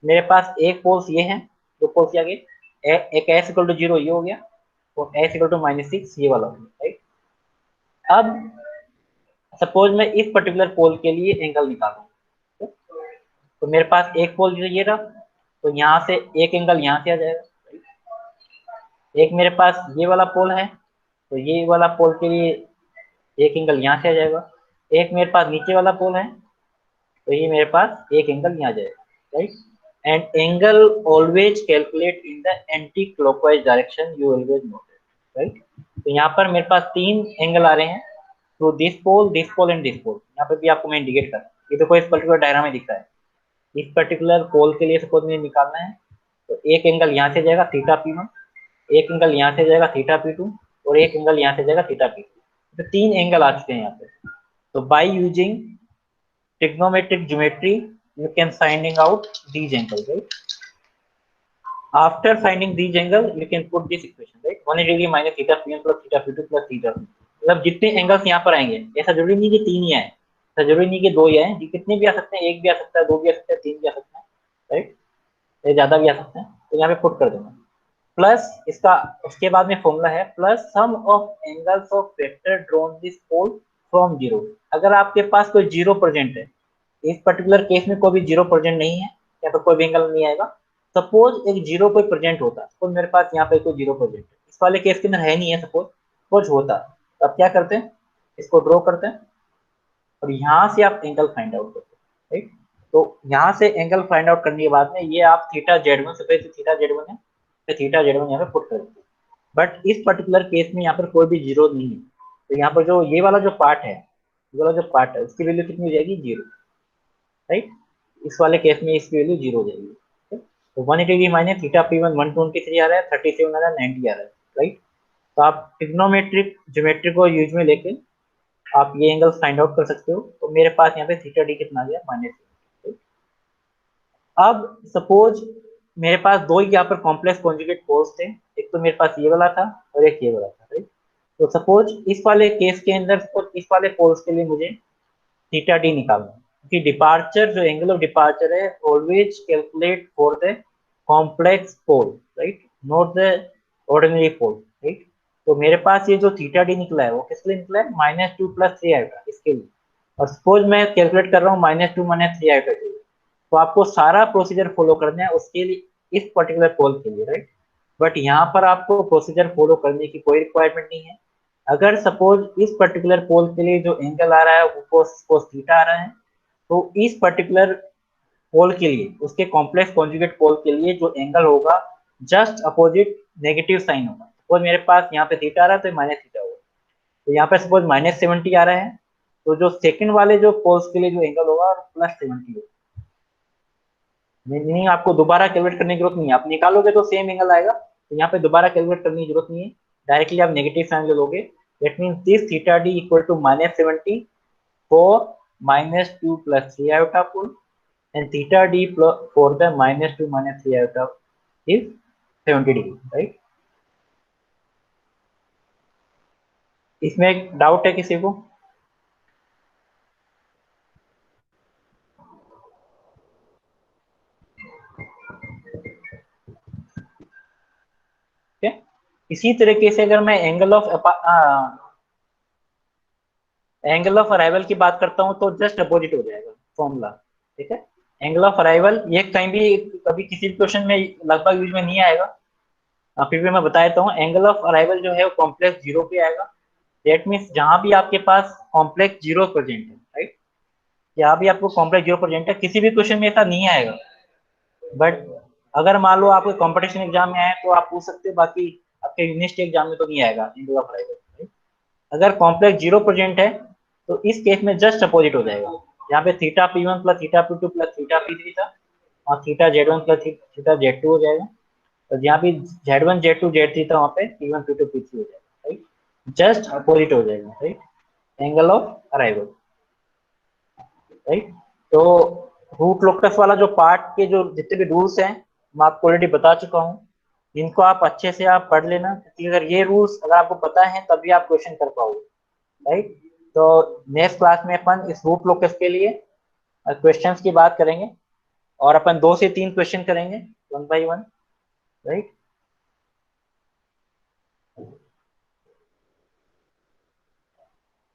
मेरे पास एक पोल्स ये है, दो पोल्स आगे, एक x = 0 ये हो गया और x = -6 ये वाला हो गया, राइट। अब सपोज मैं इस पर्टिकुलर पोल के लिए एंगल निकालूं, तो मेरे पास एक पोल ये रहा, तो यहाँ से एक एंगल यहाँ से आ जाएगा। एक मेरे पास ये वाला पोल है, तो ये वाला पोल के लिए एक एंगल यहाँ से आ जाएगा। एक मेरे पास नीचे वाला पोल है, तो ये मेरे पास एक एंगल यहाँ जाएगा, right. And angle always calculate in the anti clockwise direction, you always note it, right. तो यहाँ पर मेरे पास 3 एंगल आ रहे हैं, तो दिस पोल एंड दिस पोल। यहाँ पे भी आपको मैं इंडिकेट कर, ये तो कोई पर्टिकुलर डायग्राम में दिख रहा है। इस पर्टिकुलर पोल के लिए सपोज मुझे निकालना है, तो एक एंगल यहाँ से जाएगा θp1, एक एंगल यहाँ से जाएगा θp2 और एक एंगल यहाँ से जाएगा θp3। तो 3 एंगल आ चुके हैं यहाँ पे। तो by using trigonometric geometry you can finding out these angles, right? After finding these angle you can put this equation, right? 180 degree minus θp1 plus θp2 plus θp। मतलब जितने एंगल्स यहाँ पर आएंगे, ऐसा जरूरी नहीं कि 3 ही आए, ऐसा जरूरी नहीं कि 2 ही आए, कितने भी आ सकते हैं, एक भी आ सकता है, 2 भी आ सकता है, 3 भी आ सकता है, राइट। ये ज्यादा भी आ सकते हैं, तो यहाँ पे पुट कर देना। प्लस इसका उसके बाद में फॉर्मूला है plus sum of angles of vector drawn this pole from zero. अगर आपके पास कोई 0% है, इस पर्टिकुलर केस में कोई भी 0% नहीं है या तो कोई भी एंगल नहीं आएगा। सपोज एक 0 कोई प्रेजेंट होता, सपोज मेरे पास यहाँ पे कोई 0% है, इस वाले केस के अंदर है नहीं है, सपोज होता, तो आप क्या करते हैं, इसको ड्रॉ करते हैं और यहाँ से आप एंगल फाइंड आउट करते हैं, राइट। तो यहाँ से एंगल फाइंड आउट करने के बाद में ये आप थीटा Z1 से पहले थीटा Z1 है, फिर थीटा Z1 यहाँ पे पुट कर देते हैं। बट इस पर्टिकुलर केस में यहाँ पर कोई भी जीरो नहीं है, तो यहाँ पर जो ये वाला जो पार्ट है, ये वाला जो पार्ट है उसकी वैल्यू कितनी हो जाएगी, 0, राइट। इस वाले केस में इसकी वैल्यू 0 हो जाएगी। तो 180 माइनस थीटा P1 123 आ रहा है, 37 आ रहा है, 90 आ रहा है, राइट। तो आप ट्रिग्नोमेट्रिक ज्योमेट्री को यूज में लेके आप ये एंगल फाइंड आउट कर सकते हो। तो मेरे पास यहाँ पे थीटा डी कितना आ गया, -। अब सपोज मेरे पास दो ही यहाँ पर कॉम्प्लेक्स कॉन्जुगेट पोल्स थे, एक तो मेरे पास ये वाला था और एक ये वाला था, राइट। तो सपोज इस वाले केस के अंदर इस वाले पोल्स के लिए मुझे थीटा डी निकालना है, क्योंकि डिपार्चर जो एंगल ऑफ डिपार्चर है always calculate for the complex pole, right, not the ordinary pole, right. तो मेरे पास ये जो थीटा डी निकला है वो किस लिए निकला है, -2 + 3 आएगा इसके लिए। और सपोज मैं कैलकुलेट कर रहा हूँ -2 - 3 आएगा के लिए, तो आपको सारा प्रोसीजर फॉलो करना है उसके लिए इस पर्टिकुलर पोल के लिए, राइट। बट यहाँ पर आपको प्रोसीजर फॉलो करने की कोई रिक्वायरमेंट नहीं है। अगर सपोज इस पर्टिकुलर पोल के लिए जो एंगल आ रहा है वो cos थीटा आ रहा है, तो इस पर्टिकुलर पोल के लिए उसके कॉम्प्लेक्स कॉन्जुगेट पोल के लिए जो एंगल होगा जस्ट अपोजिट नेगेटिव साइन होगा। सपोज मेरे पास यहाँ पे थीटा आ रहा है तो माइनस थीटा होगा, तो यहाँ पे सपोज -70 आ रहा है, तो जो सेकंड वाले जो पोल्स के लिए जो एंगल होगा +70 होगा। मीनिंग आपको दोबारा कैलकुलेट करने की जरूरत नहीं है, आप निकालोगे तो सेम एंगल आएगा, तो यहाँ पे दोबारा कैलकुलेट करने की जरूरत नहीं है, डायरेक्टली आप नेगेटिव साइन ले लोगे। That means this theta d equal to -70 फॉर -2 + 3 iota पोल and theta d for the -2 - 3 iota is 70 degree, right. इसमें एक डाउट है किसी को? ठीक है। इसी तरीके से अगर मैं एंगल ऑफ अराइवल की बात करता हूं तो जस्ट अपोजिट हो जाएगा फॉर्मूला, ठीक है। एंगल ऑफ अराइवल ये कहीं भी कभी किसी भी क्वेश्चन में लगभग यूज में नहीं आएगा, फिर भी मैं बता देता हूँ। एंगल ऑफ अराइवल जो है वो कॉम्प्लेक्स जीरो पे आएगा। दैट मीन्स जहां भी आपके पास कॉम्प्लेक्स जीरो प्रेजेंट है, राइट, यहाँ भी आपको कॉम्प्लेक्स जीरो प्रेजेंट है, किसी भी क्वेश्चन में ऐसा नहीं आएगा। बट अगर मान लो आपको कंपटीशन एग्जाम में आए तो आप पूछ सकते हो, बाकी आपके यूनिवर्सिटी एग्जाम में तो नहीं आएगा एंगल ऑफ अराइवल, राइट। अगर कॉम्प्लेक्स जीरो प्रेजेंट है तो इस केस में जस्ट अपोजिट हो जाएगा, यहाँ पे theta P1 + theta P2 + theta P3 था और थीटा Z1 + थीटा Z2 हो जाएगा, और जहाँ भी Z1 Z2 Z3 था वहाँ पे P1 P2 P3 हो जाएगा, राइट। जस्ट अपोजिट हो जाएगा, right, angle of arrival, right. तो रूट लोकस वाला जो पार्ट के जो जितने भी रूल्स हैं मैं आपको ऑलरेडी बता चुका हूँ, इनको आप अच्छे से आप पढ़ लेना, क्योंकि अगर ये रूल्स अगर आपको पता है तभी आप क्वेश्चन कर पाओगे, राइट। तो नेक्स्ट क्लास में अपन इस रूट लोकस के लिए क्वेश्चंस की बात करेंगे और अपन 2 से 3 क्वेश्चन करेंगे 1 by 1, राइट।